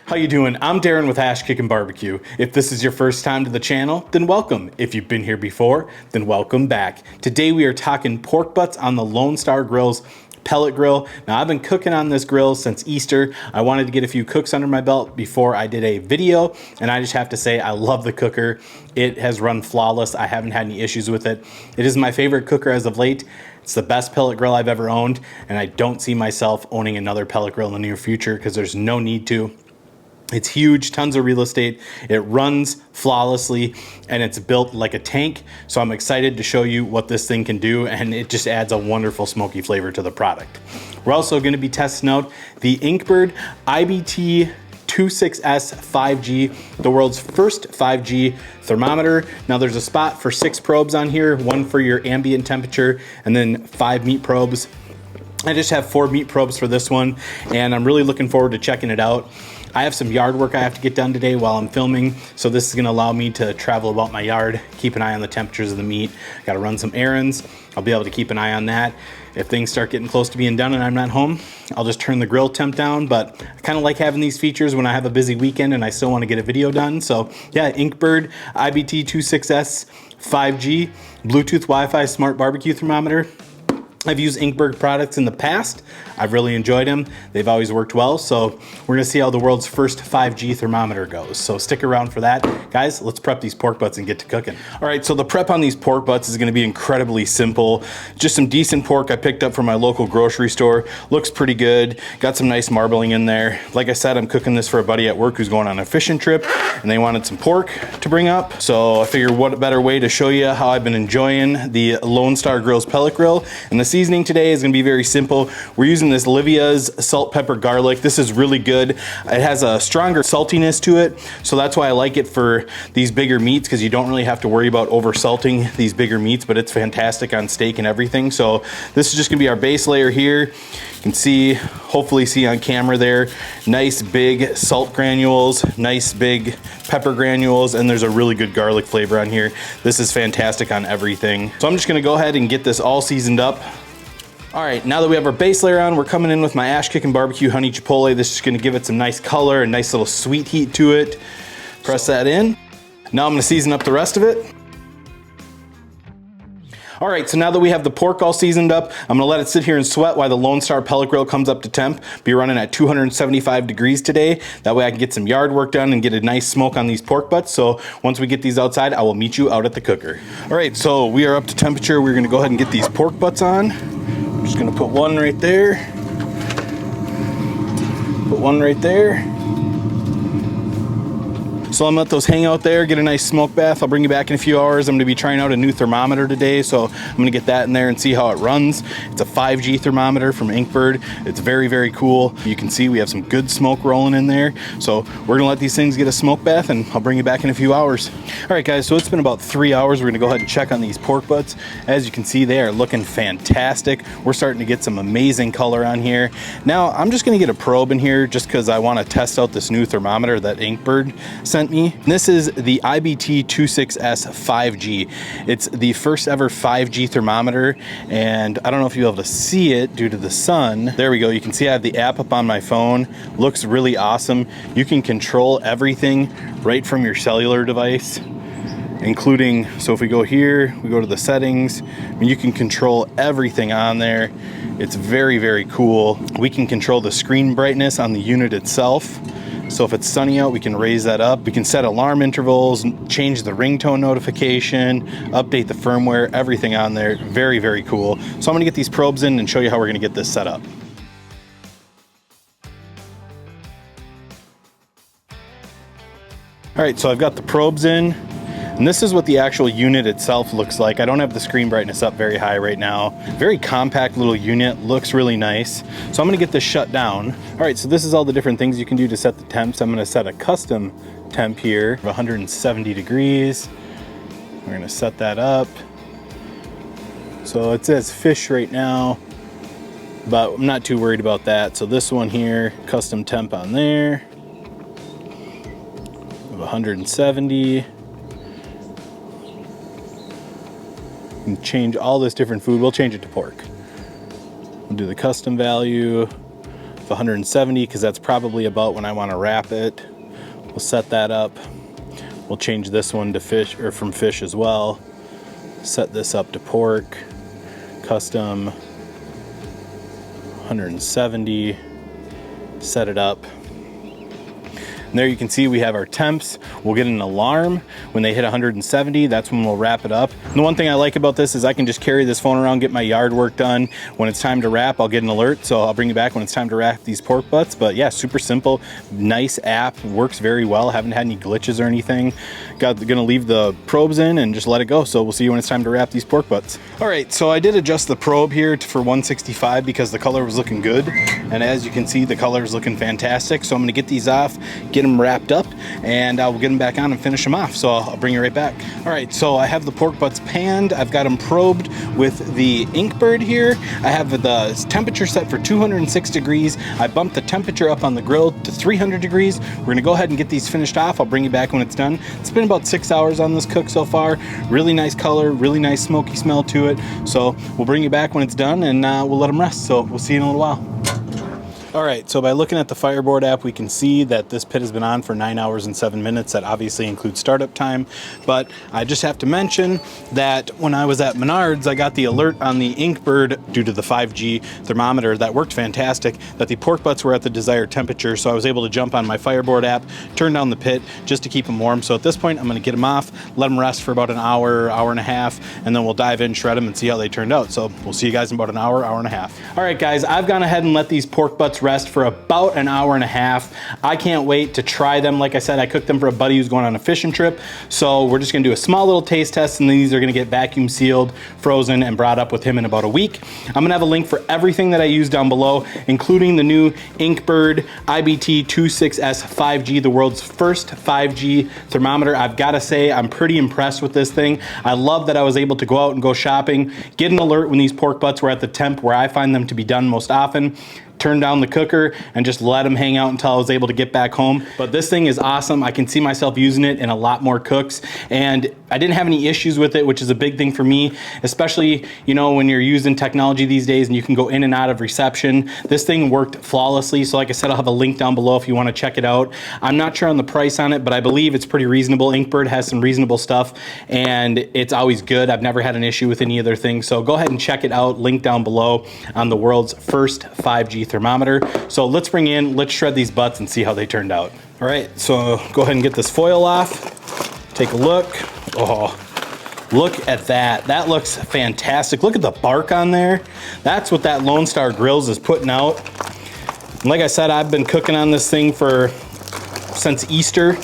How you doing? I'm Darren with Kickin BBQ. If this is your first time to the channel, then welcome. If you've been here before, then welcome back. Today we are talking pork butts on the Lone Star Grillz pellet grill. Now I've been cooking on this grill since Easter. I wanted to get a few cooks under my belt before I did a video, and I just have to say I love the cooker. It has run flawless. I haven't had any issues with it. It is my favorite cooker as of late. It's the best pellet grill I've ever owned, and I don't see myself owning another pellet grill in the near future because there's no need to. It's huge, tons of real estate. It runs flawlessly and it's built like a tank. So I'm excited to show you what this thing can do, and it just adds a wonderful smoky flavor to the product. We're also going to be testing out the INKBIRD IBT-26S 5G, the world's first 5G thermometer. Now there's a spot for 6 probes on here, one for your ambient temperature and then 5 meat probes. I just have 4 meat probes for this one, and I'm really looking forward to checking it out. I have some yard work I have to get done today while I'm filming, so this is going to allow me to travel about my yard, keep an eye on the temperatures of the meat. Got to run some errands. I'll be able to keep an eye on that. If things start getting close to being done and I'm not home, I'll just turn the grill temp down, but I kind of like having these features when I have a busy weekend and I still want to get a video done. So yeah, INKBIRD IBT-26S 5G Bluetooth Wi-Fi smart barbecue thermometer. I've used INKBIRD products in the past. I've really enjoyed them. They've always worked well. So we're gonna see how the world's first 5G thermometer goes. So stick around for that. Guys, let's prep these pork butts and get to cooking. All right, so the prep on these pork butts is gonna be incredibly simple. Just some decent pork I picked up from my local grocery store. Looks pretty good. Got some nice marbling in there. Like I said, I'm cooking this for a buddy at work who's going on a fishing trip, and they wanted some pork to bring up. So I figured what better way to show you how I've been enjoying the Lone Star Grillz pellet grill. And the seasoning today is gonna be very simple. We're using this Livia's salt, pepper, garlic. This is really good. It has a stronger saltiness to it, so that's why I like it for these bigger meats, because you don't really have to worry about over salting these bigger meats, but it's fantastic on steak and everything. So this is just gonna be our base layer here. You can see, hopefully see on camera there, nice big salt granules, nice big pepper granules, and there's a really good garlic flavor on here. This is fantastic on everything. So I'm just gonna go ahead and get this all seasoned up. All right, now that we have our base layer on, we're coming in with my Kickin BBQ honey chipotle. This is gonna give it some nice color, a nice little sweet heat to it. Press that in. Now I'm gonna season up the rest of it. All right, so now that we have the pork all seasoned up, I'm gonna let it sit here and sweat while the Lone Star pellet grill comes up to temp. Be running at 275 degrees today. That way I can get some yard work done and get a nice smoke on these pork butts. So once we get these outside, I will meet you out at the cooker. All right, so we are up to temperature. We're gonna go ahead and get these pork butts on. I'm just gonna put one right there. Put one right there. So I'm gonna let those hang out there, get a nice smoke bath. I'll bring you back in a few hours. I'm gonna be trying out a new thermometer today, so I'm gonna get that in there and see how it runs. It's a 5G thermometer from INKBIRD. It's very, very cool. You can see we have some good smoke rolling in there. So we're gonna let these things get a smoke bath, and I'll bring you back in a few hours. All right, guys, so it's been about 3 hours. We're gonna go ahead and check on these pork butts. As you can see, they are looking fantastic. We're starting to get some amazing color on here. Now, I'm just gonna get a probe in here just because I wanna test out this new thermometer that INKBIRD sent me. This is the IBT-26S 5G. It's the first ever 5G thermometer, and I don't know if you'll be able to see it due to the sun. There we go. You can see I have the app up on my phone. Looks really awesome. You can control everything right from your cellular device, including, so if we go here, we go to the settings, and you can control everything on there. It's very, very cool. We can control the screen brightness on the unit itself. So if it's sunny out, we can raise that up. We can set alarm intervals, change the ringtone notification, update the firmware, everything on there. Very, very cool. So I'm gonna get these probes in and show you how we're gonna get this set up. All right, so I've got the probes in, and this is what the actual unit itself looks like. I don't have the screen brightness up very high right now. Very compact little unit, looks really nice. So I'm gonna get this shut down. All right, so this is all the different things you can do to set the temps. I'm gonna set a custom temp here of 170 degrees. We're gonna set that up. So it says fish right now, but I'm not too worried about that. So this one here, custom temp on there of 170. And change all this different food. We'll change it to pork. We'll do the custom value 170 because that's probably about when I want to wrap it. We'll set that up. We'll change this one to fish, or from fish as well. Set this up to pork, custom 170, set it up. And there you can see we have our temps. We'll get an alarm when they hit 170. That's when we'll wrap it up. And the one thing I like about this is I can just carry this phone around, get my yard work done. When it's time to wrap, I'll get an alert. So I'll bring you back when it's time to wrap these pork butts. But yeah, super simple, nice app, works very well. Haven't had any glitches or anything. Gonna leave the probes in and just let it go. So we'll see you when it's time to wrap these pork butts. All right, so I did adjust the probe here for 165 because the color was looking good. And as you can see, the color is looking fantastic. So I'm gonna get these off, get them wrapped up, and I'll get them back on and finish them off. So I'll bring you right back. All right, so I have the pork butts panned. I've got them probed with the INKBIRD here. I have the temperature set for 206 degrees. I bumped the temperature up on the grill to 300 degrees. We're gonna go ahead and get these finished off. I'll bring you back when it's done. It's been about 6 hours on this cook so far. Really nice color, really nice smoky smell to it. So we'll bring you back when it's done, and we'll let them rest. So we'll see you in a little while. All right, so by looking at the Fireboard app, we can see that this pit has been on for 9 hours and 7 minutes. That obviously includes startup time, but I just have to mention that when I was at Menards, I got the alert on the INKBIRD due to the 5G thermometer that worked fantastic, that the pork butts were at the desired temperature, so I was able to jump on my Fireboard app, turn down the pit just to keep them warm. So at this point, I'm gonna get them off, let them rest for about an hour, hour and a half, and then we'll dive in, shred them, and see how they turned out. So we'll see you guys in about an hour, hour and a half. All right, guys, I've gone ahead and let these pork butts rest for about an hour and a half. I can't wait to try them. Like I said, I cooked them for a buddy who's going on a fishing trip. So we're just gonna do a small little taste test, and these are gonna get vacuum sealed, frozen, and brought up with him in about a week. I'm gonna have a link for everything that I use down below, including the new INKBIRD IBT-26S 5G, the world's first 5G thermometer. I've gotta say, I'm pretty impressed with this thing. I love that I was able to go out and go shopping, get an alert when these pork butts were at the temp where I find them to be done most often, turn down the cooker and just let them hang out until I was able to get back home. But this thing is awesome. I can see myself using it in a lot more cooks, and I didn't have any issues with it, which is a big thing for me, especially, you know, when you're using technology these days and you can go in and out of reception. This thing worked flawlessly. So like I said, I'll have a link down below if you want to check it out. I'm not sure on the price on it, but I believe it's pretty reasonable. INKBIRD has some reasonable stuff, and it's always good. I've never had an issue with any other thing. So go ahead and check it out. Link down below on the world's first 5G thermometer. So let's shred these butts and see how they turned out. All right, so go ahead and get this foil off. Take a look. Oh, look at that. That looks fantastic. Look at the bark on there. That's what that Lone Star Grillz is putting out. And like I said, I've been cooking on this thing since Easter,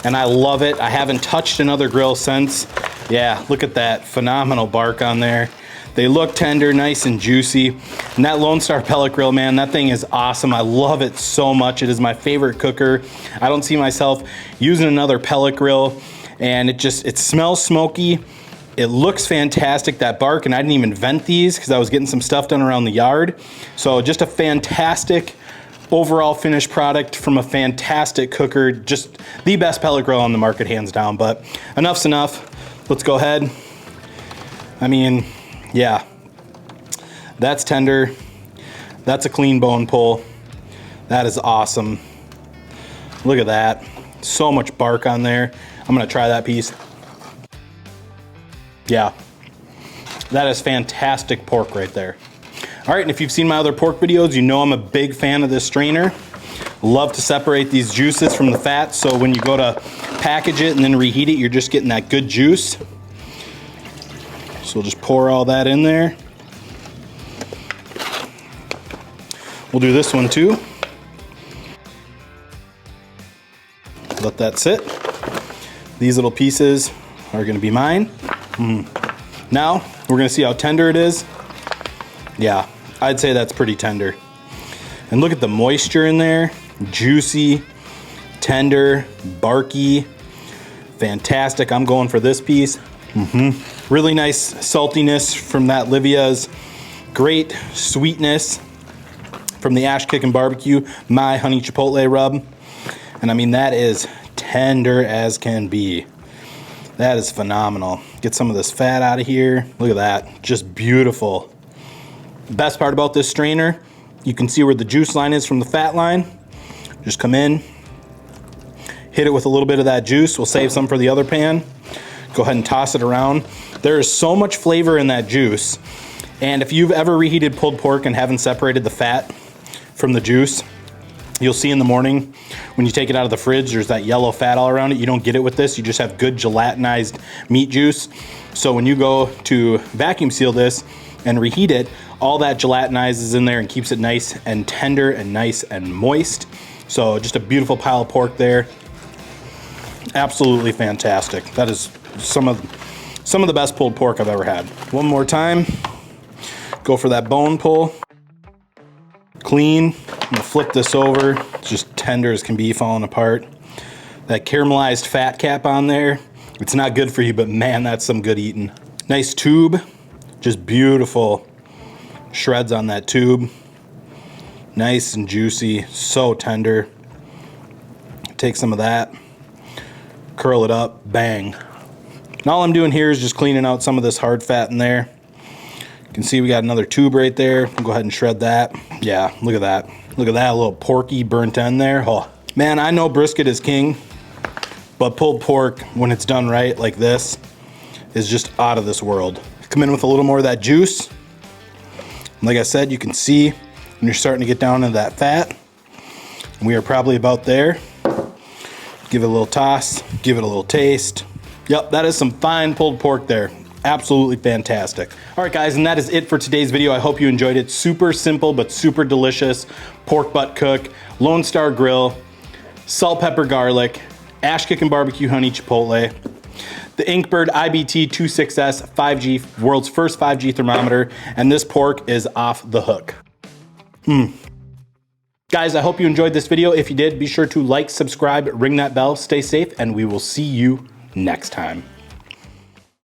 and I love it. I haven't touched another grill since. Yeah, look at that phenomenal bark on there. They look tender, nice and juicy. And that Lone Star pellet grill, man, that thing is awesome. I love it so much. It is my favorite cooker. I don't see myself using another pellet grill. And it smells smoky. It looks fantastic, that bark, and I didn't even vent these because I was getting some stuff done around the yard. So just a fantastic overall finished product from a fantastic cooker. Just the best pellet grill on the market, hands down. But enough's enough. Let's go ahead. I mean, yeah, that's tender. That's a clean bone pull. That is awesome. Look at that. So much bark on there. I'm gonna try that piece. Yeah, that is fantastic pork right there. All right, and if you've seen my other pork videos, you know I'm a big fan of this strainer. Love to separate these juices from the fat, so when you go to package it and then reheat it, you're just getting that good juice. So we'll just pour all that in there. We'll do this one too. Let that sit. These little pieces are gonna be mine. Now, we're gonna see how tender it is. Yeah, I'd say that's pretty tender. And look at the moisture in there. Juicy, tender, barky, fantastic. I'm going for this piece. Really nice saltiness from that Livia's. Great sweetness from the Kickin BBQ, my honey chipotle rub. And I mean, that is tender as can be. That is phenomenal. Get some of this fat out of here. Look at that, just beautiful. The best part about this strainer, You can see where the juice line is from the fat line. Just come in, hit it with a little bit of that juice. We'll save some for the other pan. Go ahead and toss it around. There is so much flavor in that juice. And if you've ever reheated pulled pork and haven't separated the fat from the juice, you'll see in the morning when you take it out of the fridge, there's that yellow fat all around it. You don't get it with this. You just have good gelatinized meat juice. So when you go to vacuum seal this and reheat it, all that gelatinizes in there and keeps it nice and tender and nice and moist. So just a beautiful pile of pork there. Absolutely fantastic. That is some of the best pulled pork I've ever had. One more time. Go for that bone pull. Clean. I'm gonna flip this over. It's just tender as can be, falling apart. That caramelized fat cap on there. It's not good for you, but man, that's some good eating. Nice tube. Just beautiful shreds on that tube. Nice and juicy, so tender. Take some of that, curl it up, bang. And all I'm doing here is just cleaning out some of this hard fat in there. You can see we got another tube right there. We'll go ahead and shred that. Yeah, look at that. Look at that little porky burnt end there. Oh, man, I know brisket is king, but pulled pork, when it's done right like this, is just out of this world. Come in with a little more of that juice. Like I said, you can see when you're starting to get down into that fat. We are probably about there. Give it a little toss, give it a little taste. Yep, that is some fine pulled pork there. Absolutely fantastic. All right, guys, and that is it for today's video. I hope you enjoyed it. Super simple, but super delicious pork butt cook, Lone Star Grill, salt, pepper, garlic, Ash Kickin BBQ honey chipotle, the INKBIRD IBT-26S 5G, world's first 5G thermometer, and this pork is off the hook. Guys, I hope you enjoyed this video. If you did, be sure to like, subscribe, ring that bell, stay safe, and we will see you next time.